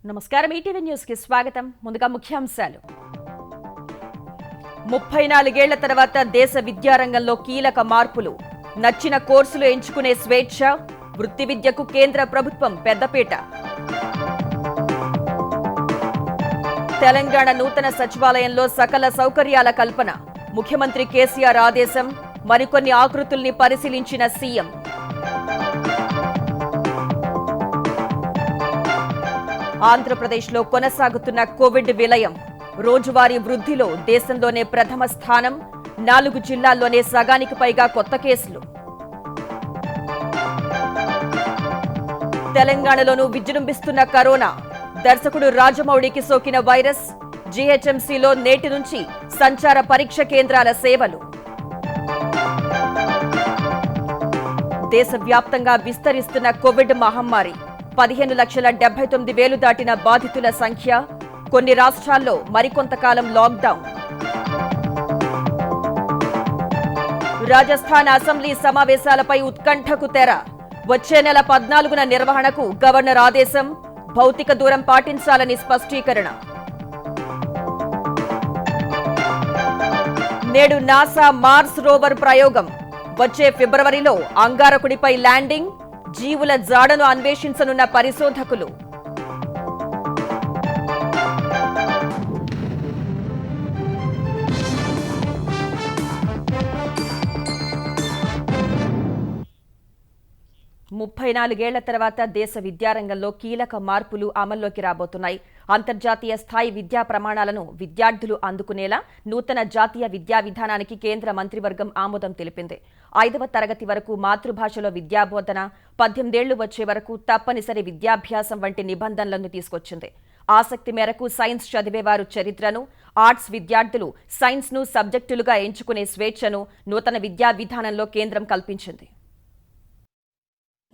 నమస్కారం ETV news కి స్వాగతం. ముందుగా ముఖ్యాంశాలు. 34 ఏళ్ల తర్వాత దేశ విద్యారంగంలో కీలక మార్పులు. నచ్చిన కోర్సులు ఎంచుకునే స్వేచ్ఛ. వృత్తి విద్యకు కేంద్ర ప్రభుత్వం పెద్దపీట. తెలంగాణ నూతన సచివాలయంలో సకల సౌకర్యాల కల్పన. ముఖ్యమంత్రి కేసీఆర్ ఆదేశం. మరికొన్ని ఆకృతుల్ని పరిశీలించిన సీఎం. ఆంధ్రప్రదేశ్లో కొనసాగుతున్న కోవిడ్ విలయం. రోజువారీ వృద్ధిలో దేశంలోనే ప్రథమ స్థానం. 4 జిల్లాల్లోనే సగానికి పైగా కొత్త కేసులు. తెలంగాణలోనూ విజృంభిస్తున్న కరోనా. దర్శకుడు రాజమౌళికి సోకిన వైరస్. జీహెచ్ఎంసీలో నేటి నుంచి సంచార పరీక్ష కేంద్రాల సేవలు. దేశవ్యాప్తంగా విస్తరిస్తున్న కోవిడ్ మహమ్మారి. 15,79,000 దాటిన బాధితుల సంఖ్య. కొన్ని రాష్ట్రాల్లో మరికొంతకాలం లాక్డౌన్. రాజస్థాన్ అసెంబ్లీ సమావేశాలపై ఉత్కంఠకు తెర. వచ్చే నెల 14న నిర్వహణకు గవర్నర్ ఆదేశం. భౌతిక దూరం పాటించాలని స్పష్టీకరణ. నేడు నాసా మార్స్ రోవర్ ప్రయోగం. వచ్చే ఫిబ్రవరిలో అంగారకుడిపై ల్యాండింగ్. జీవుల జాడను అన్వేషించనున్న పరిశోధకులు. ముప్పై 34 ఏళ్ల తర్వాత దేశ విద్యారంగంలో కీలక మార్పులు అమల్లోకి రాబోతున్నాయి. అంతర్జాతీయ స్థాయి విద్యా ప్రమాణాలను విద్యార్థులు అందుకునేలా నూతన జాతీయ విద్యా విధానానికి కేంద్ర మంత్రివర్గం ఆమోదం తెలిపింది. 5వ తరగతి వరకు మాతృభాషలో విద్యాబోధన, 18 ఏళ్లు వచ్చే వరకు తప్పనిసరి విద్యాభ్యాసం వంటి నిబంధనలను తీసుకొచ్చింది. ఆసక్తి మేరకు సైన్స్ చదివేవారు చరిత్రను, ఆర్ట్స్ విద్యార్థులు సైన్స్ను సబ్జెక్టులుగా ఎంచుకునే స్వేచ్ఛను నూతన విద్యా విధానంలో కేంద్రం కల్పించింది.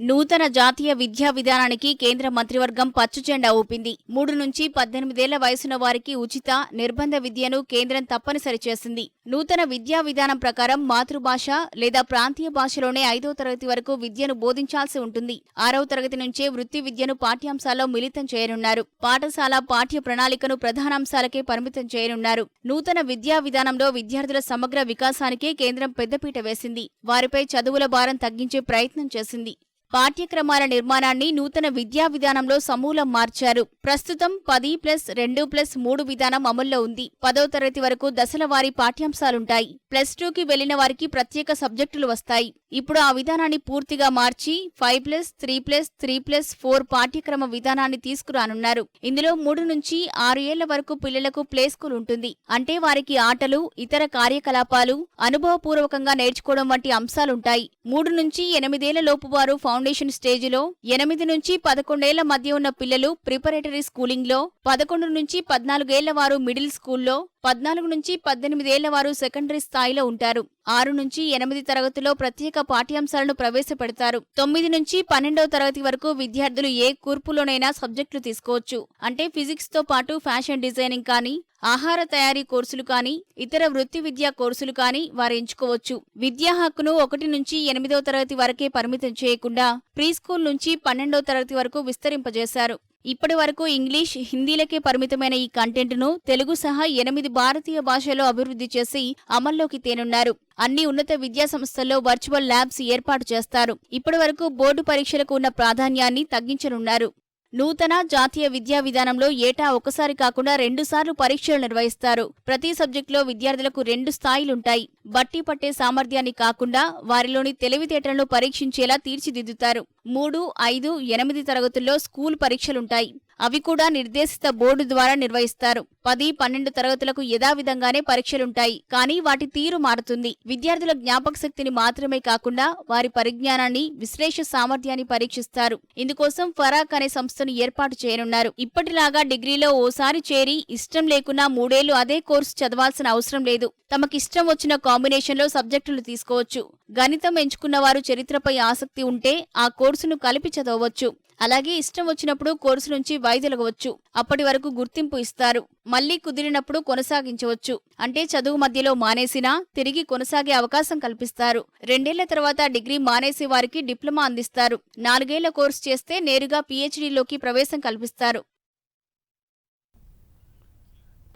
నూతన జాతీయ విద్యా విధానానికి కేంద్ర మంత్రివర్గం పచ్చుజెండా ఊపింది. 3 నుంచి 18 ఏళ్ల వయసున్న వారికి ఉచిత, నిర్బంధ విద్యను కేంద్రం తప్పనిసరి చేసింది. నూతన విద్యా విధానం ప్రకారం మాతృభాష లేదా ప్రాంతీయ భాషలోనే 5వ తరగతి వరకు విద్యను బోధించాల్సి ఉంటుంది. 6వ తరగతి నుంచే వృత్తి విద్యను పాఠ్యాంశాల్లో మిళితం చేయనున్నారు. పాఠశాల పాఠ్య ప్రణాళికను ప్రధానాంశాలకే పరిమితం చేయనున్నారు. నూతన విద్యా విధానంలో విద్యార్థుల సమగ్ర వికాసానికే కేంద్రం పెద్దపీట వేసింది. వారిపై చదువుల భారం తగ్గించే ప్రయత్నం చేసింది. పాఠ్యక్రమాల నిర్మాణాన్ని నూతన విద్యా విధానంలో సమూలం మార్చారు. ప్రస్తుతం 10+2+3 విధానం అమల్లో ఉంది. 10వ తరగతి వరకు దశలవారీ పాఠ్యాంశాలుంటాయి. +2కి వెళ్లిన వారికి ప్రత్యేక సబ్జెక్టులు వస్తాయి. ఇప్పుడు ఆ విధానాన్ని పూర్తిగా మార్చి 5+3+3+4 పాఠ్యక్రమ విధానాన్ని తీసుకురానున్నారు. ఇందులో 3 నుంచి 6 ఏళ్ల వరకు పిల్లలకు ప్లే స్కూల్ ఉంటుంది. అంటే వారికి ఆటలు, ఇతర కార్యకలాపాలు, అనుభవపూర్వకంగా నేర్చుకోవడం వంటి అంశాలుంటాయి. 3 నుంచి 8 ఏళ్ల లోపు వారు ఫౌండేషన్ స్టేజిలో, 8 నుంచి 11 ఏళ్ల మధ్య ఉన్న పిల్లలు ప్రిపరేటరీ స్కూలింగ్లో, 11 నుంచి 14 ఏళ్ల వారు మిడిల్ స్కూల్లో, 14 నుంచి 18 ఏళ్ల వారు సెకండరీ స్థాయిలో ఉంటారు. 6 నుంచి 8 తరగతిలో ప్రత్యేక పాఠ్యాంశాలను ప్రవేశపెడతారు. 9 నుంచి 12వ తరగతి వరకు విద్యార్థులు ఏ కూర్పులోనైనా సబ్జెక్టులు తీసుకోవచ్చు. అంటే ఫిజిక్స్ తో పాటు ఫ్యాషన్ డిజైనింగ్ కానీ, ఆహార తయారీ కోర్సులు కానీ, ఇతర వృత్తి విద్యా కోర్సులు కానీ వారు ఎంచుకోవచ్చు. విద్యా హక్కును 1 నుంచి 8వ తరగతి వరకే పరిమితం చేయకుండా ప్రీ స్కూల్ నుంచి 12వ తరగతి వరకు విస్తరింపజేశారు. ఇప్పటి వరకు ఇంగ్లీష్, హిందీలకే పరిమితమైన ఈ కంటెంట్ను తెలుగు సహా 8 భారతీయ భాషల్లో అభివృద్ధి చేసి అమల్లోకి తేనున్నారు. అన్ని ఉన్నత విద్యా సంస్థల్లో వర్చువల్ ల్యాబ్స్ ఏర్పాటు చేస్తారు. ఇప్పటి వరకు బోర్డు పరీక్షలకు ఉన్న ప్రాధాన్యాన్ని తగ్గించనున్నారు. నూతన జాతీయ విద్యా విధానంలో ఏటా ఒకసారి కాకుండా 2 సార్లు పరీక్షలు నిర్వహిస్తారు. ప్రతి సబ్జెక్టులో విద్యార్థులకు 2 స్థాయిలుంటాయి. బట్టి పట్టే సామర్థ్యాన్ని కాకుండా వారిలోని తెలివితేటలను పరీక్షించేలా తీర్చిదిద్దుతారు. 3, 5, 8 తరగతుల్లో స్కూల్ పరీక్షలుంటాయి. అవి కూడా నిర్దేశిత బోర్డు ద్వారా నిర్వహిస్తారు. 10, 12 తరగతులకు యథావిధంగానే పరీక్షలుంటాయి. కానీ వాటి తీరు మారుతుంది. విద్యార్థుల జ్ఞాపక శక్తిని మాత్రమే కాకుండా వారి పరిజ్ఞానాన్ని, విశ్లేష సామర్థ్యాన్ని పరీక్షిస్తారు. ఇందుకోసం ఫరాక్ అనే సంస్థను ఏర్పాటు చేయనున్నారు. ఇప్పటిలాగా డిగ్రీలో ఓసారి చేరి ఇష్టం లేకున్నా 3 ఏళ్లు అదే కోర్సు చదవాల్సిన అవసరం లేదు. తమకిష్టం వచ్చిన కాంబినేషన్లో సబ్జెక్టులు తీసుకోవచ్చు. గణితం ఎంచుకున్న వారు చరిత్రపై ఆసక్తి ఉంటే ఆ కోర్సును కలిపి చదవవచ్చు. అలాగే ఇష్టం వచ్చినప్పుడు కోర్సు నుంచి వైదొలగవచ్చు. అప్పటి వరకు గుర్తింపు ఇస్తారు. మళ్లీ కుదిరినప్పుడు కొనసాగించవచ్చు. అంటే చదువు మధ్యలో మానేసినా తిరిగి కొనసాగే అవకాశం కల్పిస్తారు. 2 ఏళ్ల తర్వాత డిగ్రీ మానేసే వారికి డిప్లొమా అందిస్తారు. 4 ఏళ్ల కోర్సు చేస్తే నేరుగా పీహెచ్డీలోకి ప్రవేశం కల్పిస్తారు.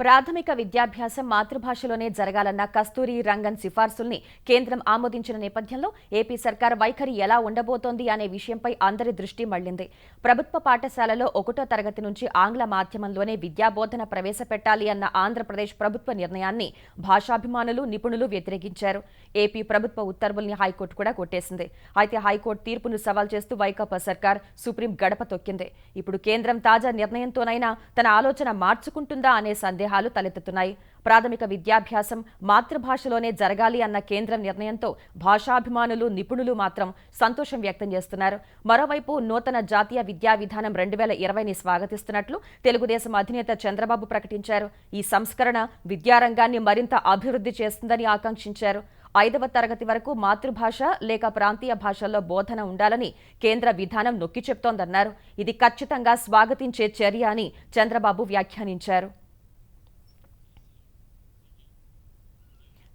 ప్రాథమిక విద్యాభ్యాసం మాతృభాషలోనే జరగాలన్న కస్తూరి రంగన్ సిఫార్సుల్ని కేంద్రం ఆమోదించిన నేపథ్యంలో ఏపీ సర్కార్ వైఖరి ఎలా ఉండబోతోంది అనే విషయంపై అందరి దృష్టి మళ్లింది. ప్రభుత్వ పాఠశాలలో 1వ తరగతి నుంచి ఆంగ్ల మాధ్యమంలోనే విద్యాబోధన ప్రవేశపెట్టాలి అన్న ఆంధ్రప్రదేశ్ ప్రభుత్వ నిర్ణయాన్ని భాషాభిమానులు, నిపుణులు వ్యతిరేకించారు. ఏపీ ప్రభుత్వ ఉత్తర్వుల్ని హైకోర్టు కూడా కొట్టేసింది. అయితే హైకోర్టు తీర్పును సవాల్ చేస్తూ వైకాపా సర్కార్ సుప్రీం గడప తొక్కింది. ఇప్పుడు కేంద్రం తాజా నిర్ణయంతోనైనా తన ఆలోచన మార్చుకుంటుందా అనే సందేహాలు తలెత్తుతున్నాయి. ప్రాథమిక విద్యాభ్యాసం మాతృభాషలోనే జరగాలి అన్న కేంద్రం నిర్ణయంతో భాషాభిమానులు, నిపుణులు మాత్రం సంతోషం వ్యక్తం చేస్తున్నారు. మరోవైపు నూతన జాతీయ విద్యా విధానం 2020ని స్వాగతిస్తున్నట్లు తెలుగుదేశం అధినేత చంద్రబాబు ప్రకటించారు. ఈ సంస్కరణ విద్యారంగాన్ని మరింత అభివృద్ధి చేస్తుందని ఆకాంక్షించారు. 5వ తరగతి వరకు మాతృభాష లేక ప్రాంతీయ భాషల్లో బోధన ఉండాలని కేంద్ర విధానం నొక్కి చెప్తోందన్నారు. ఇది ఖచ్చితంగా స్వాగతించే చర్య అని చంద్రబాబు వ్యాఖ్యానించారు.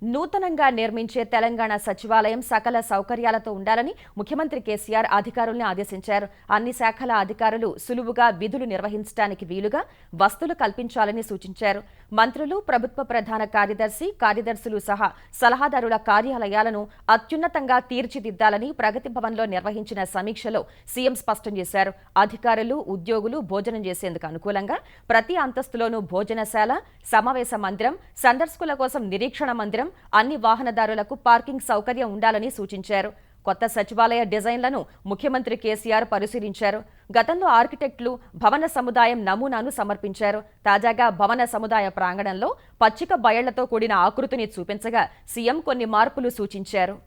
నూతనంగా నిర్మించే తెలంగాణ సచివాలయం సకల సౌకర్యాలతో ఉండాలని ముఖ్యమంత్రి కేసీఆర్ అధికారుల్ని ఆదేశించారు. అన్ని శాఖల అధికారులు సులువుగా విధులు నిర్వహించడానికి వీలుగా వసతులు కల్పించాలని సూచించారు. మంత్రులు, ప్రభుత్వ ప్రధాన కార్యదర్శి, కార్యదర్శులు సహా సలహాదారుల కార్యాలయాలను అత్యున్నతంగా తీర్చిదిద్దాలని ప్రగతి భవన్లో నిర్వహించిన సమీక్షలో సీఎం స్పష్టం చేశారు. అధికారులు, ఉద్యోగులు భోజనం చేసేందుకు అనుకూలంగా ప్రతి అంతస్తులోనూ భోజనశాల, సమావేశ మందిరం, సందర్శకుల కోసం నిరీక్షణ మందిరం, అన్ని వాహనదారులకు పార్కింగ్ సౌకర్యం ఉండాలని సూచించారు. కొత్త సచివాలయ డిజైన్లను ముఖ్యమంత్రి కేసీఆర్ పరిశీలించారు. గతంలో ఆర్కిటెక్టులు భవన సముదాయం నమూనాను సమర్పించారు. తాజాగా భవన సముదాయ ప్రాంగణంలో పచ్చిక బయళ్లతో కూడిన ఆకృతిని చూపించగా సీఎం కొన్ని మార్పులు సూచించారు.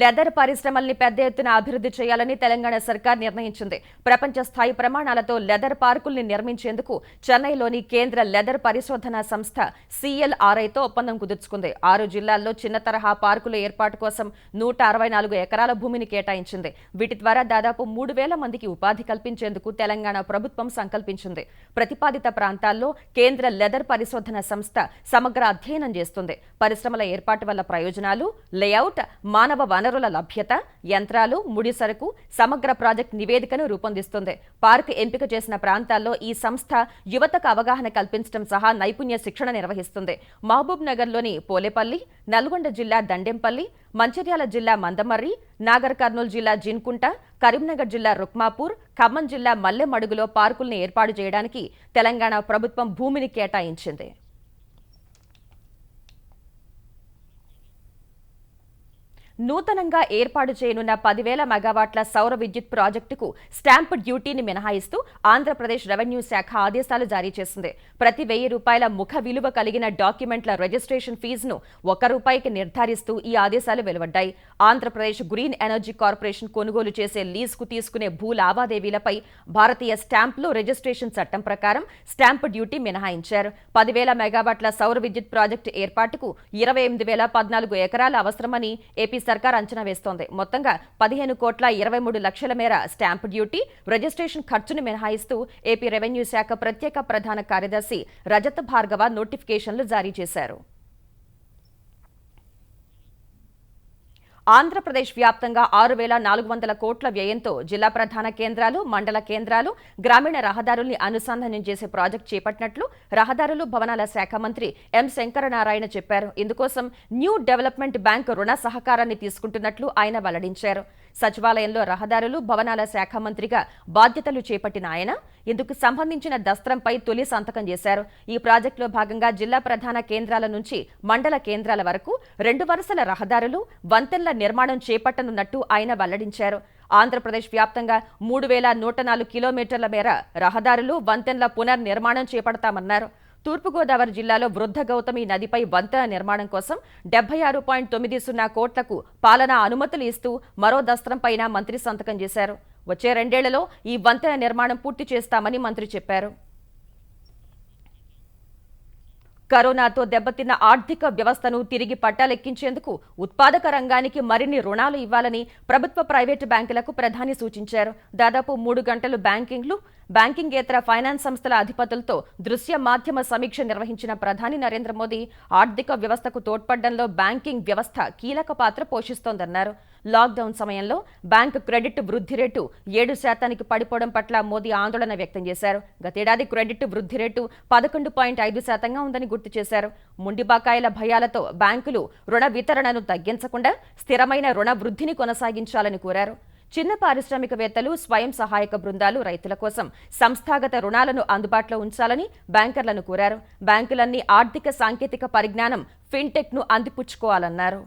లెదర్ పరిశ్రమల్ని పెద్ద ఎత్తున అభివృద్ధి చేయాలని తెలంగాణ సర్కార్ నిర్ణయించింది. ప్రపంచ స్థాయి ప్రమాణాలతో లెదర్ పార్కుల్ని నిర్మించేందుకు చెన్నైలోని కేంద్ర లెదర్ పరిశోధనా సంస్థ CLRIతో ఒప్పందం కుదుర్చుకుంది. 6 జిల్లాల్లో చిన్న తరహా పార్కుల ఏర్పాటు కోసం 164 ఎకరాల భూమిని కేటాయించింది. వీటి ద్వారా దాదాపు 3,000 మందికి ఉపాధి కల్పించేందుకు తెలంగాణ ప్రభుత్వం సంకల్పించింది. ప్రతిపాదిత ప్రాంతాల్లో కేంద్ర లెదర్ పరిశోధన సంస్థ సమగ్ర అధ్యయనం చేస్తుంది. పరిశ్రమల ఏర్పాటు వల్ల ప్రయోజనాలు, లేఅవుట్, మానవ వనరుల లభ్యత, యంత్రాలు, ముడి సరుకు, సమగ్ర ప్రాజెక్ట్ నివేదికను రూపొందిస్తుంది. పార్క్ ఎంపిక చేసిన ప్రాంతాల్లో ఈ సంస్థ యువతకు అవగాహన కల్పించడం సహా నైపుణ్య శిక్షణ నిర్వహిస్తుంది. మహబూబ్ నగర్లోని పోలేపల్లి, నల్గొండ జిల్లా దండెంపల్లి, మంచిర్యాల జిల్లా మందమర్రి, నాగర్ కర్నూలు జిల్లా జిన్కుంట, కరీంనగర్ జిల్లా రుక్మాపూర్, ఖమ్మం జిల్లా మల్లెమడుగులో పార్కుల్ని ఏర్పాటు చేయడానికి తెలంగాణ ప్రభుత్వం భూమిని కేటాయించింది. నూతనంగా ఏర్పాటు చేయనున్న 10,000 మెగావాట్ల సౌర విద్యుత్ ప్రాజెక్టుకు స్టాంప్ డ్యూటీని మినహాయిస్తూ ఆంధ్రప్రదేశ్ రెవెన్యూ శాఖ ఆదేశాలు జారీ చేసింది. ప్రతి ₹1,000 ముఖ విలువ కలిగిన డాక్యుమెంట్ల రిజిస్ట్రేషన్ ఫీజును ₹1 నిర్ధారిస్తూ ఈ ఆదేశాలు వెలువడ్డాయి. ఆంధ్రప్రదేశ్ గ్రీన్ ఎనర్జీ కార్పొరేషన్ కొనుగోలు చేసే లీజుకు తీసుకునే భూ లావాదేవీలపై భారతీయ స్టాంపులు రిజిస్ట్రేషన్ చట్టం ప్రకారం స్టాంప్ డ్యూటీ మినహాయించారు. 10,000 మెగావాట్ల సౌర విద్యుత్ ప్రాజెక్టు ఏర్పాటుకు 28,014 ఎకరాల అవసరమని ఏపీ సర్కార్ అంచనా వేస్తోంది. మొత్తంగా 15,23,00,000 మేర స్టాంప్ డ్యూటీ, రిజిస్ట్రేషన్ ఖర్చును మినహాయిస్తూ ఏపీ రెవెన్యూ శాఖ ప్రత్యేక ప్రధాన కార్యదర్శి రజత్ భార్గవ నోటిఫికేషన్లు జారీ చేశారు. ఆంధ్రప్రదేశ్ వ్యాప్తంగా 6,400 కోట్ల వ్యయంతో జిల్లా ప్రధాన కేంద్రాలు, మండల కేంద్రాలు, గ్రామీణ రహదారుల్ని అనుసంధానం చేసే ప్రాజెక్టు చేపట్టినట్లు రహదారులు, భవనాల శాఖ మంత్రి ఎం శంకరనారాయణ చెప్పారు. ఇందుకోసం న్యూ డెవలప్మెంట్ బ్యాంక్ రుణ సహకారాన్ని తీసుకుంటున్నట్లు ఆయన వెల్లడించారు. సచివాలయంలో రహదారులు, భవనాల శాఖ మంత్రిగా బాధ్యతలు చేపట్టిన ఆయన ఇందుకు సంబంధించిన దస్త్రంపై తొలి సంతకం చేశారు. ఈ ప్రాజెక్టులో భాగంగా జిల్లా ప్రధాన కేంద్రాల నుంచి మండల కేంద్రాల వరకు 2 వరుసల రహదారులు, వంతెనల నిర్మాణం చేపట్టనున్నట్టు ఆయన వెల్లడించారు. ఆంధ్రప్రదేశ్ వ్యాప్తంగా 3,104 కిలోమీటర్ల మేర రహదారులు, వంతెనల పునర్నిర్మాణం చేపడతామన్నారు. తూర్పుగోదావరి జిల్లాలో వృద్ధ గౌతమి నదిపై వంతెన నిర్మాణం కోసం 76.90 కోట్లకు పాలనా అనుమతులు ఇస్తూ మరో దస్త్రంపైన మంత్రి సంతకం చేశారు. వచ్చే 2 ఏళ్లలో ఈ వంతెన నిర్మాణం పూర్తి చేస్తామని మంత్రి చెప్పారు. కరోనాతో దెబ్బతిన్న ఆర్థిక వ్యవస్థను తిరిగి పట్టాలెక్కించేందుకు ఉత్పాదక రంగానికి మరిన్ని రుణాలు ఇవ్వాలని ప్రభుత్వ, ప్రైవేటు బ్యాంకులకు ప్రధాని సూచించారు. దాదాపు 3 గంటలు బ్యాంకింగేతర ఫైనాన్స్ సంస్థల అధిపతులతో దృశ్య మాధ్యమ సమీక్ష నిర్వహించిన ప్రధాని నరేంద్ర మోదీ ఆర్థిక వ్యవస్థకు తోడ్పడడంలో బ్యాంకింగ్ వ్యవస్థ కీలక పాత్ర పోషిస్తోందన్నారు. లాక్డౌన్ సమయంలో బ్యాంకు క్రెడిట్ వృద్ధి రేటు 7% పడిపోవడం పట్ల మోదీ ఆందోళన వ్యక్తం చేశారు. గతేడాది క్రెడిట్ వృద్ధి రేటు 11.5%గా ఉందని గుర్తు చేశారు. ముండి బకాయిల భయాలతో బ్యాంకులు రుణ వితరణను తగ్గించకుండా స్థిరమైన రుణ వృద్ధిని కొనసాగించాలని కోరారు. చిన్న పారిశ్రామికవేత్తలు, స్వయం సహాయక బృందాలు రైతుల కోసం సంస్థాగత రుణాలను అందుబాటులో ఉంచాలని బ్యాంకర్లను కోరారు. బ్యాంకులన్నీ ఆర్థిక సాంకేతిక పరిజ్ఞానం ఫిన్టెక్ను అందిపుచ్చుకోవాలన్నారు.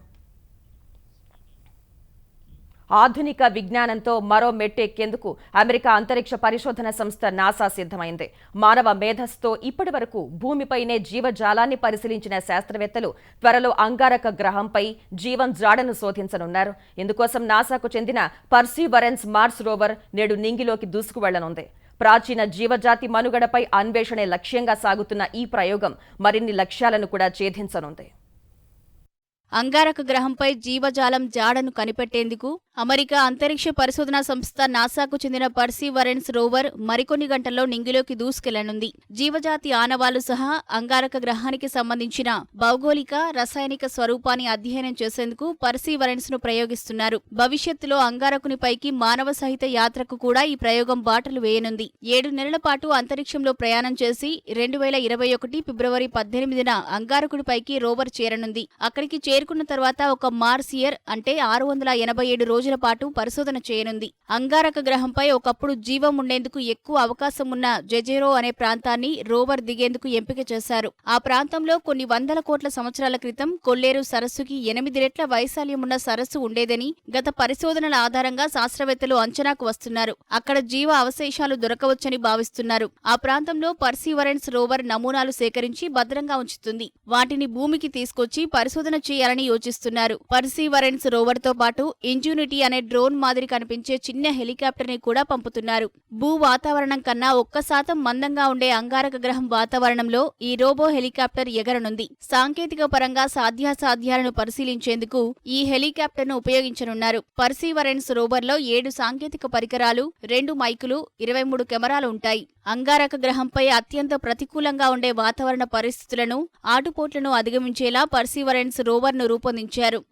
ఆధునిక విజ్ఞానంతో మరో మెట్టు ఎక్కేందుకు అమెరికా అంతరిక్ష పరిశోధన సంస్థ నాసా సిద్ధమైంది. మానవ మేధస్సుతో ఇప్పటి వరకు భూమిపైనే జీవజాలాన్ని పరిశీలించిన శాస్త్రవేత్తలు త్వరలో అంగారక గ్రహంపై జీవం జాడను శోధించనున్నారు. ఇందుకోసం నాసాకు చెందిన పర్సీవరెన్స్ మార్స్ రోవర్ నేడు నింగిలోకి దూసుకు వెళ్లనుంది. ప్రాచీన జీవజాతి మనుగడపై అన్వేషణే లక్ష్యంగా సాగుతున్న ఈ ప్రయోగం మరిన్ని లక్ష్యాలను కూడా ఛేదించనుంది. అంగారక గ్రహంపై జీవజాలం జాడను కనిపెట్టేందుకు అమెరికా అంతరిక్ష పరిశోధనా సంస్థ నాసాకు చెందిన పర్సీవరెన్స్ రోవర్ మరికొన్ని గంటల్లో నింగిలోకి దూసుకెళ్లనుంది. జీవజాతి ఆనవాళ్లు సహా అంగారక గ్రహానికి సంబంధించిన భౌగోళిక, రసాయనిక స్వరూపాన్ని అధ్యయనం చేసేందుకు పర్సీవరెన్స్ ను ప్రయోగిస్తున్నారు. భవిష్యత్తులో అంగారకునిపైకి మానవ సహిత యాత్రకు కూడా ఈ ప్రయోగం బాటలు వేయనుంది. 7 నెలల పాటు అంతరిక్షంలో ప్రయాణం చేసి 2021 ఫిబ్రవరి 18న అంగారకుడిపైకి రోవర్ చేరనుంది. అక్కడికి చేరుకున్న తర్వాత ఒక మార్సియర్ అంటే 687 రోజుల పాటు పరిశోధన చేయనుంది. అంగారక గ్రహంపై ఒకప్పుడు జీవం ఉండేందుకు ఎక్కువ అవకాశం ఉన్న జెజెరో అనే ప్రాంతాన్ని రోవర్ దిగేందుకు ఎంపిక చేశారు. ఆ ప్రాంతంలో కొన్ని వందల కోట్ల సంవత్సరాల క్రితం కొల్లేరు సరస్సుకి 8 రెట్ల వైశాల్యమున్న సరస్సు ఉండేదని గత పరిశోధనల ఆధారంగా శాస్త్రవేత్తలు అంచనాకు వస్తున్నారు. అక్కడ జీవ అవశేషాలు దొరకవచ్చని భావిస్తున్నారు. ఆ ప్రాంతంలో పర్సీవరెన్స్ రోవర్ నమూనాలు సేకరించి భద్రంగా ఉంచుతుంది. వాటిని భూమికి తీసుకొచ్చి పరిశోధన చేయాలని యోచిస్తున్నారు. పర్సీవరెన్స్ రోవర్ తో పాటు ఇంజునిటీ అనే డ్రోన్ మాదిరి కనిపించే చిన్న హెలికాప్టర్ ని కూడా పంపుతున్నారు. భూ వాతావరణం కన్నా 1% మందంగా ఉండే అంగారక గ్రహం వాతావరణంలో ఈ రోబో హెలికాప్టర్ ఎగరనుంది. సాంకేతిక పరంగా సాధ్యాసాధ్యాలను పరిశీలించేందుకు ఈ హెలికాప్టర్ ను ఉపయోగించనున్నారు. పర్సీవరెన్స్ రోవర్ లో 7 సాంకేతిక పరికరాలు, 2 మైకులు, 23 కెమెరాలు ఉంటాయి. అంగారక గ్రహంపై అత్యంత ప్రతికూలంగా ఉండే వాతావరణ పరిస్థితులను, ఆటుపోట్లను అధిగమించేలా పర్సీవరెన్స్ రోవర్ ను రూపొందించారు.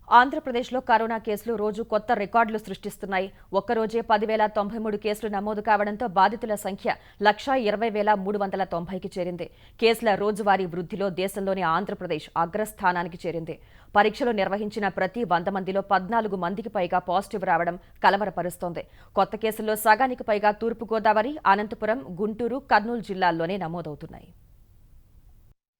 ఆంధ్రప్రదేశ్లో కరోనా కేసులు రోజు కొత్త రికార్డులు సృష్టిస్తున్నాయి. ఒక్కరోజే 10,093 కేసులు నమోదు కావడంతో బాధితుల సంఖ్య 120,390కి చేరింది. కేసుల రోజువారీ వృద్ధిలో దేశంలోని ఆంధ్రప్రదేశ్ అగ్రస్థానానికి చేరింది. పరీక్షలు నిర్వహించిన ప్రతి 100 మందిలో 14 మందికి పైగా పాజిటివ్ రావడం కలవరపరుస్తోంది. కొత్త కేసుల్లో సగానికి పైగా తూర్పుగోదావరి, అనంతపురం, గుంటూరు, కర్నూలు జిల్లాల్లోనే నమోదవుతున్నాయి.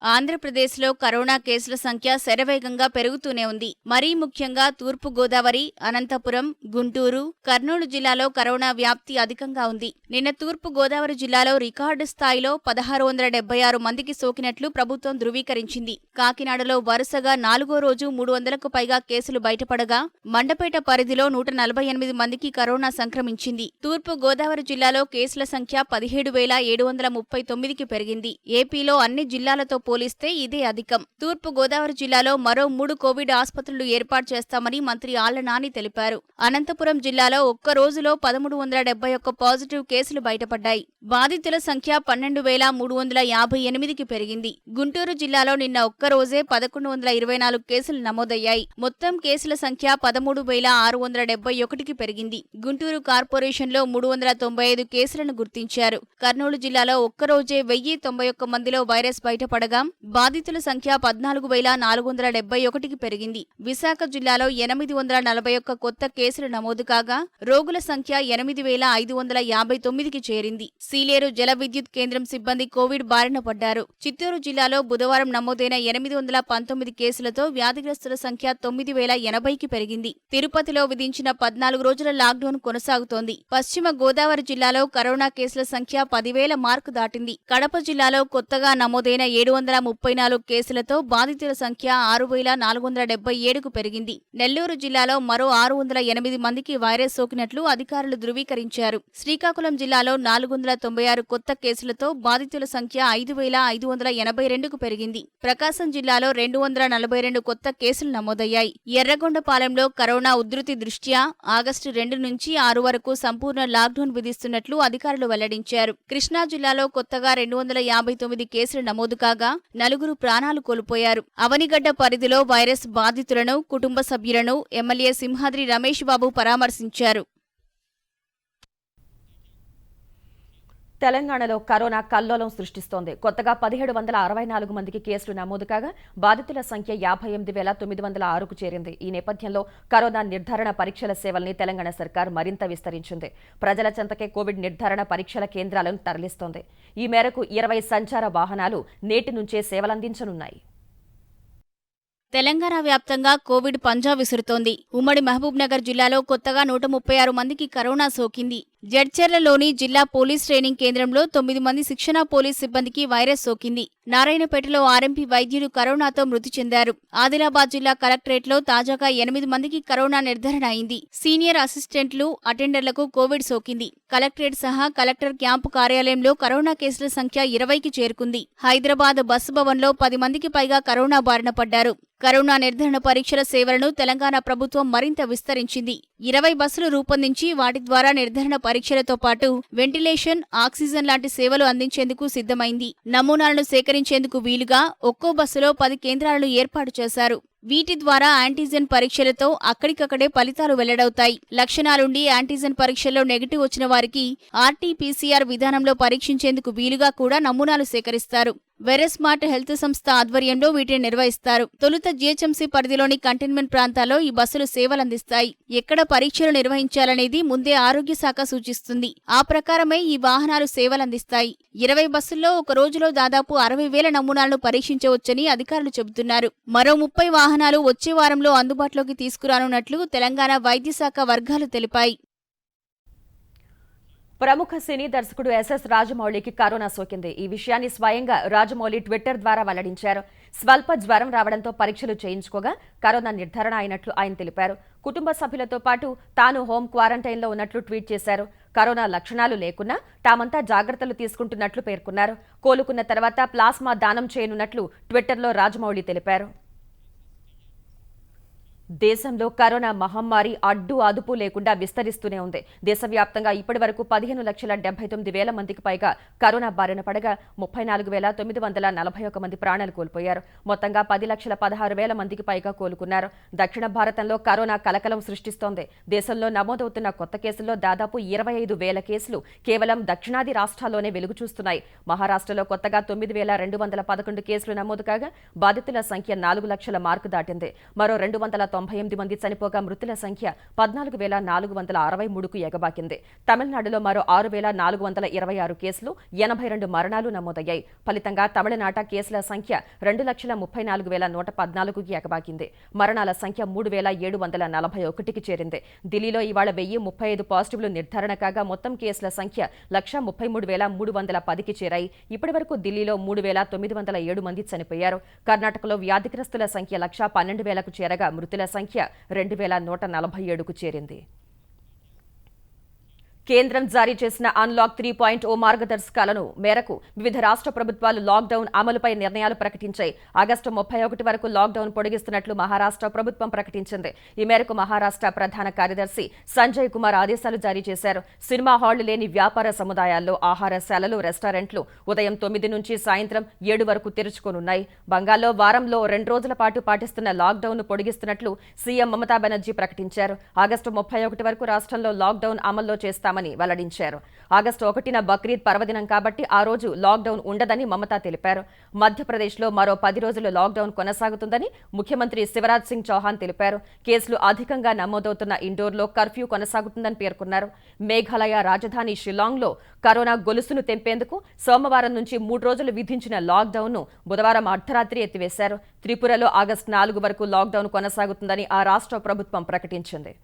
ఆంధ్రప్రదేశ్లో కరోనా కేసుల సంఖ్య శరవేగంగా పెరుగుతూనే ఉంది. మరీ ముఖ్యంగా తూర్పు గోదావరి, అనంతపురం, గుంటూరు, కర్నూలు జిల్లాలో కరోనా వ్యాప్తి అధికంగా ఉంది. నిన్న తూర్పు గోదావరి జిల్లాలో రికార్డు స్థాయిలో 1676 మందికి సోకినట్లు ప్రభుత్వం ధృవీకరించింది. కాకినాడలో వరుసగా 4వ రోజు 300కు పైగా కేసులు బయటపడగా మండపేట పరిధిలో 148 మందికి కరోనా సంక్రమించింది. తూర్పు గోదావరి జిల్లాలో కేసుల సంఖ్య 17,739కి పెరిగింది. ఏపీలో అన్ని జిల్లాలతో పోలిస్తే ఇదే అధికం. తూర్పు గోదావరి జిల్లాలో మరో 3 కోవిడ్ ఆసుపత్రులు ఏర్పాటు చేస్తామని మంత్రి ఆళ్ల నాని తెలిపారు. అనంతపురం జిల్లాలో ఒక్క రోజులో 1371 పాజిటివ్ కేసులు బయటపడ్డాయి. బాధితుల సంఖ్య 12,358కి పెరిగింది. గుంటూరు జిల్లాలో నిన్న ఒక్క రోజే 1124 కేసులు నమోదయ్యాయి. మొత్తం కేసుల సంఖ్య 13,671కి పెరిగింది. గుంటూరు కార్పొరేషన్లో 395 కేసులను గుర్తించారు. కర్నూలు జిల్లాలో ఒక్కరోజే 1091 మందిలో వైరస్ బయటపడగా బాధితుల సంఖ్య 14,471కి పెరిగింది. విశాఖ జిల్లాలో 841 కొత్త కేసులు నమోదు కాగా రోగుల సంఖ్య 8,559కి చేరింది. సీలేరు జల విద్యుత్ కేంద్రం సిబ్బంది కోవిడ్ బారిన పడ్డారు. చిత్తూరు జిల్లాలో బుధవారం నమోదైన 819 కేసులతో వ్యాధిగ్రస్తుల సంఖ్య 9,080కి పెరిగింది. తిరుపతిలో విధించిన 14 రోజుల లాక్డౌన్ కొనసాగుతోంది. పశ్చిమ గోదావరి జిల్లాలో కరోనా కేసుల సంఖ్య 10,000 మార్కు దాటింది. కడప జిల్లాలో కొత్తగా నమోదైన 334 కేసులతో బాధితుల సంఖ్య 6477కు పెరిగింది. నెల్లూరు జిల్లాలో మరో 608 మందికి వైరస్ సోకినట్లు అధికారులు ధృవీకరించారు. శ్రీకాకుళం జిల్లాలో 496 కొత్త కేసులతో బాధితుల సంఖ్య 5582కు పెరిగింది. ప్రకాశం జిల్లాలో 242 కొత్త కేసులు నమోదయ్యాయి. ఎర్రగొండపాలెంలో కరోనా ఉధృతి దృష్ట్యా ఆగస్టు 2 నుంచి 6 వరకు సంపూర్ణ లాక్డౌన్ విధిస్తున్నట్లు అధికారులు వెల్లడించారు. కృష్ణా జిల్లాలో కొత్తగా 259 కేసులు నమోదు కాగా 4 ప్రాణాలు కోల్పోయారు. అవనిగడ్డ పరిధిలో వైరస్ బాధితులను, కుటుంబ సభ్యులను ఎమ్మెల్యే సింహాద్రి రమేష్ బాబు పరామర్శించారు. తెలంగాణలో కరోనా కల్లోలం సృష్టిస్తోంది. కొత్తగా 1764 మందికి కేసులు నమోదు కాగా బాధితుల సంఖ్య 58,906కు చేరింది. ఈ నేపథ్యంలో కరోనా నిర్ధారణ పరీక్షల సేవల్ని తెలంగాణ సర్కార్ మరింత విస్తరించింది. ప్రజల చెంతకే కోవిడ్ నిర్ధారణ పరీక్షల కేంద్రాలను తరలిస్తోంది. ఈ మేరకు 20 సంచార వాహనాలు నేటి నుంచే సేవలందించనున్నాయి. తెలంగాణ వ్యాప్తంగా కోవిడ్ పంజా విసురుతోంది. ఉమ్మడి మహబూబ్ నగర్ జిల్లాలో కొత్తగా 136 మందికి కరోనా సోకింది. జడ్చర్లలోని జిల్లా పోలీస్ ట్రైనింగ్ కేంద్రంలో 9 మంది శిక్షణ పోలీస్ సిబ్బందికి వైరస్ సోకింది. నారాయణపేటలో ఆర్ఎంపీ వైద్యులు కరోనాతో మృతి చెందారు. ఆదిలాబాద్ జిల్లా కలెక్టరేట్లో తాజాగా 8 మందికి కరోనా నిర్ధారణ అయింది. సీనియర్ అసిస్టెంట్లు, అటెండర్లకు కోవిడ్ సోకింది. కలెక్టరేట్ సహా కలెక్టర్ క్యాంపు కార్యాలయంలో కరోనా కేసుల సంఖ్య 20కి చేరుకుంది. హైదరాబాద్ బస్సు భవన్లో 10 మందికి పైగా కరోనా బారిన పడ్డారు. కరోనా నిర్ధారణ పరీక్షల సేవలను తెలంగాణ ప్రభుత్వం మరింత విస్తరించింది. 20 బస్సులు రూపొందించి వాటి ద్వారా నిర్ధారణ పరీక్షలతో పాటు వెంటిలేషన్, ఆక్సిజన్ లాంటి సేవలు అందించేందుకు సిద్ధమైంది. నమూనాలను సేకరించేందుకు వీలుగా ఒక్కో బస్సులో 10 కేంద్రాలను ఏర్పాటు చేశారు. వీటి ద్వారా యాంటీజెన్ పరీక్షలతో అక్కడికక్కడే ఫలితాలు వెల్లడవుతాయి. లక్షణాలుండి యాంటీజెన్ పరీక్షల్లో నెగిటివ్ వచ్చిన వారికి ఆర్టీపీసీఆర్ విధానంలో పరీక్షించేందుకు వీలుగా కూడా నమూనాలు సేకరిస్తారు. వెరస్మార్ట్ హెల్త్ సంస్థ ఆధ్వర్యంలో వీటిని నిర్వహిస్తారు. తొలుత జీహెచ్ఎంసీ పరిధిలోని కంటైన్మెంట్ ప్రాంతాల్లో ఈ బస్సులు సేవలందిస్తాయి. ఎక్కడ పరీక్షలు నిర్వహించాలనేది ముందే ఆరోగ్య శాఖ సూచిస్తుంది. ఆ ప్రకారమే ఈ వాహనాలు సేవలందిస్తాయి. 20 బస్సుల్లో ఒక రోజులో దాదాపు 60,000 నమూనాలను పరీక్షించవచ్చని అధికారులు చెబుతున్నారు. మరో 30 వాహనాలు వచ్చే వారంలో అందుబాటులోకి తీసుకురానున్నట్లు తెలంగాణ వైద్య శాఖ వర్గాలు తెలిపాయి. ప్రముఖ సినీ దర్శకుడు ఎస్ఎస్ రాజమౌళికి కరోనా సోకింది. ఈ విషయాన్ని స్వయంగా రాజమౌళి ట్విట్టర్ ద్వారా వెల్లడించారు. స్వల్ప జ్వరం రావడంతో పరీక్షలు చేయించుకోగా కరోనా నిర్ధారణ అయినట్లు ఆయన తెలిపారు. కుటుంబ సభ్యులతో పాటు తాను హోం క్వారంటైన్లో ఉన్నట్లు ట్వీట్ చేశారు. కరోనా లక్షణాలు లేకున్నా తామంతా జాగ్రత్తలు తీసుకుంటున్నట్లు పేర్కొన్నారు. కోలుకున్న తర్వాత ప్లాస్మా దానం చేయనున్నట్లు ట్విట్టర్లో రాజమౌళి తెలిపారు. దేశంలో కరోనా మహమ్మారి అడ్డు అదుపు లేకుండా విస్తరిస్తూనే ఉంది. దేశవ్యాప్తంగా ఇప్పటి వరకు 15,79,000 మందికి పైగా కరోనా బారిన పడగా 34,941 మంది ప్రాణాలు కోల్పోయారు. మొత్తంగా 10,16,000 మందికి పైగా కోలుకున్నారు. దక్షిణ భారతంలో కరోనా కలకలం సృష్టిస్తోంది. దేశంలో నమోదవుతున్న కొత్త కేసుల్లో దాదాపు 25,000 కేసులు కేవలం దక్షిణాది రాష్ట్రాల్లోనే వెలుగు చూస్తున్నాయి. మహారాష్ట్రలో కొత్తగా 9,211 కేసులు నమోదు కాగా బాధితుల సంఖ్య 4 లక్షల మార్కు దాటింది. మరో 298 మంది చనిపోగా మృతుల సంఖ్య 14,463కు ఎగబాకింది. తమిళనాడులో మరో 6,426 కేసులు, 82 మరణాలు నమోదయ్యాయి. ఫలితంగా తమిళనాట కేసుల సంఖ్య 2,34,114కు ఎగబాకింది. మరణాల సంఖ్య 3,741కి చేరింది. ఢిల్లీలో ఇవాళ 1,035 పాజిటివ్లు నిర్ధారణ కాగా మొత్తం కేసుల సంఖ్య 1,33,310కి చేరాయి. ఇప్పటి వరకు ఢిల్లీలో 3,907 మంది చనిపోయారు. కర్ణాటకలో వ్యాధిగ్రస్తుల సంఖ్య 1,12,000కు చేరగా మృతుల సంఖ్య 2,147కు చేరింది. కేంద్రం జారీ చేసిన అన్లాక్ 3.0 మార్గదర్శకాలను మేరకు వివిధ రాష్ట్ర ప్రభుత్వాలు లాక్డౌన్ అమలుపై నిర్ణయాలు ప్రకటించాయి. ఆగస్టు 31 వరకు లాక్డౌన్ పొడిగిస్తున్నట్లు మహారాష్ట్ర ప్రభుత్వం ప్రకటించింది. ఈ మేరకు మహారాష్ట్ర ప్రధాన కార్యదర్శి సంజయ్ కుమార్ ఆదేశాలు జారీ చేశారు. సినిమా హాళ్లు లేని వ్యాపార సముదాయాల్లో ఆహారశాలలు, రెస్టారెంట్లు ఉదయం 9 నుంచి సాయంత్రం 7 వరకు తెరుచుకోనున్నాయి. బంగాల్లో వారంలో 2 రోజుల పాటు పాటిస్తున్న లాక్డౌన్ పొడిగిస్తున్నట్లు సీఎం మమతా బెనర్జీ ప్రకటించారు. ఆగస్టు 31 వరకు రాష్ట్రంలో లాక్డౌన్ అమల్లో చేస్తామని వెల్లడించారు. ఆగస్టు 1న బక్రీద్ పర్వదినం కాబట్టి ఆ రోజు లాక్డౌన్ ఉండదని మమతా తెలిపారు. మధ్యప్రదేశ్లో మరో 10 రోజులు లాక్డౌన్ కొనసాగుతుందని ముఖ్యమంత్రి శివరాజ్ సింగ్ చౌహాన్ తెలిపారు. కేసులు అధికంగా నమోదవుతున్న ఇండోర్లో కర్ఫ్యూ కొనసాగుతుందని పేర్కొన్నారు. మేఘాలయ రాజధాని షిల్లాంగ్లో కరోనా గొలుసును తెంపేందుకు సోమవారం నుంచి 3 రోజులు విధించిన లాక్డౌన్ను బుధవారం అర్ధరాత్రి ఎత్తివేశారు. త్రిపురలో ఆగస్టు 4 వరకు లాక్డౌన్ కొనసాగుతుందని ఆ రాష్ట్ర ప్రభుత్వం ప్రకటించింది.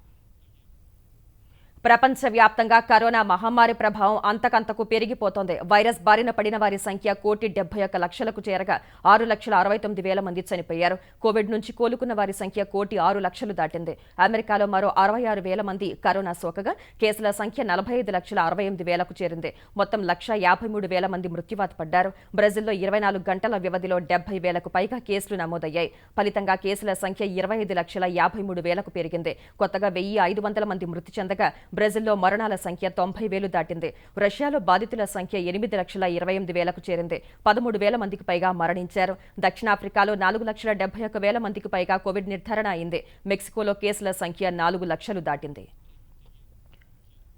ప్రపంచవ్యాప్తంగా కరోనా మహమ్మారి ప్రభావం అంతకంతకు పెరిగిపోతోంది. వైరస్ బారిన పడిన వారి సంఖ్య 1,71,00,000కు చేరగా 6,69,000 మంది చనిపోయారు. కోవిడ్ నుంచి కోలుకున్న వారి సంఖ్య 1,06,00,000 దాటింది. అమెరికాలో మరో 66,000 మంది కరోనా సోకగా కేసుల సంఖ్య 45,68,000కు చేరింది. మొత్తం 1,53,000 మంది మృత్యువాత పడ్డారు. బ్రెజిల్లో 24 గంటల వ్యవధిలో 70,000కు పైగా కేసులు నమోదయ్యాయి. ఫలితంగా కేసుల సంఖ్య 25,53,000కు పెరిగింది. కొత్తగా 1,500 మంది మృతి చెందగా బ్రెజిల్లో మరణాల సంఖ్య 90,000 దాటింది. రష్యాలో బాధితుల సంఖ్య 8,28,000కు చేరింది. 13,000 మందికి పైగా మరణించారు. దక్షిణాఫ్రికాలో 4,71,000 మందికి పైగా కోవిడ్ నిర్ధారణ అయింది. మెక్సికోలో కేసుల సంఖ్య 4 లక్షలు దాటింది.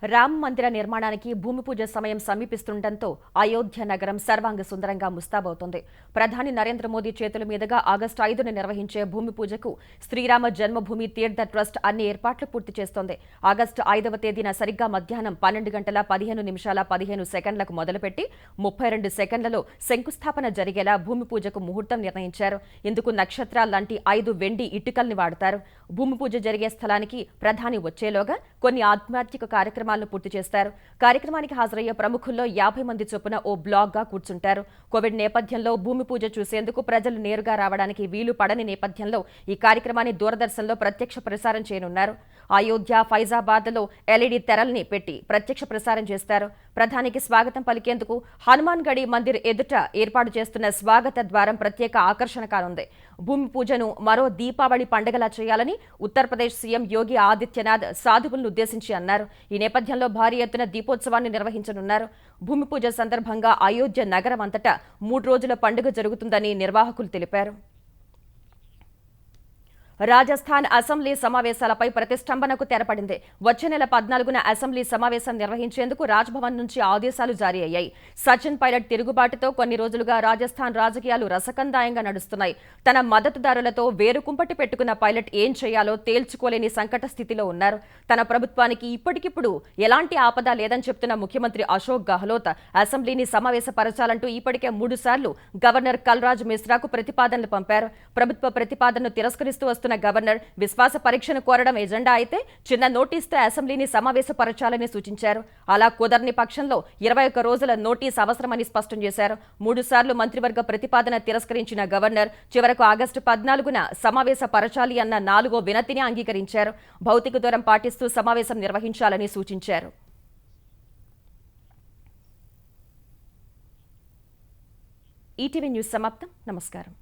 రామ్ మందిర నిర్మాణానికి భూమి పూజ సమయం సమీపిస్తుండటంతో అయోధ్య నగరం సర్వాంగ సుందరంగా ముస్తాబవుతోంది. ప్రధాని నరేంద్ర మోదీ చేతుల మీదుగా ఆగస్టు 5న నిర్వహించే భూమి పూజకు శ్రీరామ జన్మభూమి తీర్థ ట్రస్ట్ అన్ని ఏర్పాట్లు పూర్తి చేస్తోంది. ఆగస్టు 5వ తేదీన సరిగ్గా మధ్యాహ్నం 12:15 మొదలుపెట్టి 32 సెకండ్లలో శంకుస్థాపన జరిగేలా భూమి పూజకు ముహూర్తం నిర్ణయించారు. ఇందుకు నక్షత్రాల్లాంటి 5 వెండి ఇటుకల్ని వాడతారు. భూమి పూజ జరిగే స్థలానికి ప్రధాని వచ్చేలోగా కొన్ని ఆధ్యాత్మిక కార్యక్రమాలను పూర్తి చేస్తారు. కార్యక్రమానికి హాజరయ్యే ప్రముఖుల్లో 50 మంది చొప్పున ఓ బ్లాక్గా కూర్చుంటారు. కోవిడ్ నేపథ్యంలో భూమి పూజ చూసేందుకు ప్రజలు నేరుగా రావడానికి వీలు పడని నేపథ్యంలో ఈ కార్యక్రమాన్ని దూరదర్శన్లో ప్రత్యక్ష ప్రసారం చేయనున్నారు. అయోధ్య, ఫైజాబాద్లో ఎల్ఈడీ తెరల్ని పెట్టి ప్రత్యక్ష ప్రసారం చేస్తారు. ప్రధానికి స్వాగతం పలికేందుకు హనుమాన్ గడి మందిర్ ఎదుట ఏర్పాటు చేస్తున్న స్వాగత ద్వారం ప్రత్యేక ఆకర్షణ కానుంది. భూమి పూజను మరో దీపావళి పండుగలా చేయాలని ఉత్తరప్రదేశ్ సీఎం యోగి ఆదిత్యనాథ్ సాధువులను ఉద్దేశించి అన్నారు. ఈ నేపథ్యంలో భారీ ఎత్తున దీపోత్సవాన్ని నిర్వహించనున్నారు. భూమి పూజ సందర్భంగా అయోధ్య నగరం అంతటా 3 రోజుల పండుగ జరుగుతుందని నిర్వాహకులు తెలిపారు. రాజస్థాన్ అసెంబ్లీ సమావేశాలపై ప్రతిష్టంభనకు తెరపడింది. వచ్చే నెల 14న అసెంబ్లీ సమావేశం నిర్వహించేందుకు రాజ్భవన్ నుంచి ఆదేశాలు జారీ అయ్యాయి. సచిన్ పైలట్ తిరుగుబాటుతో కొన్ని రోజులుగా రాజస్థాన్ రాజకీయాలు రసకందాయంగా నడుస్తున్నాయి. తన మద్దతుదారులతో వేరుకుంపటి పెట్టుకున్న పైలట్ ఏం చేయాలో తేల్చుకోలేని సంకట స్థితిలో ఉన్నారు. తన ప్రభుత్వానికి ఇప్పటికిప్పుడు ఎలాంటి ఆపద లేదని చెప్తున్న ముఖ్యమంత్రి అశోక్ గెహ్లోట్ అసెంబ్లీని సమావేశపరచాలంటూ ఇప్పటికే 3 సార్లు గవర్నర్ కల్రాజ్ మిశ్రాకు ప్రతిపాదనలు పంపారు. ప్రభుత్వ ప్రతిపాదనను తిరస్కరిస్తూ వస్తున్న గవర్నర్ విశ్వాస పరీక్షను కోరడం ఎజెండా అయితే చిన్న నోటీసుతో అసెంబ్లీని సమావేశపరచాలని సూచించారు. అలా కుదరని పక్షంలో 21 రోజుల నోటీస్ అవసరమని స్పష్టం చేశారు. 3 సార్లు మంత్రివర్గ ప్రతిపాదన తిరస్కరించిన గవర్నర్ చివరకు ఆగస్టు 14న సమావేశపరచాలి అన్న 4వ వినతిని అంగీకరించారు. భౌతిక దూరం పాటిస్తూ సమావేశం నిర్వహించాలని సూచించారు. ఈటీవీ న్యూస్ సమాప్తం. నమస్కారం.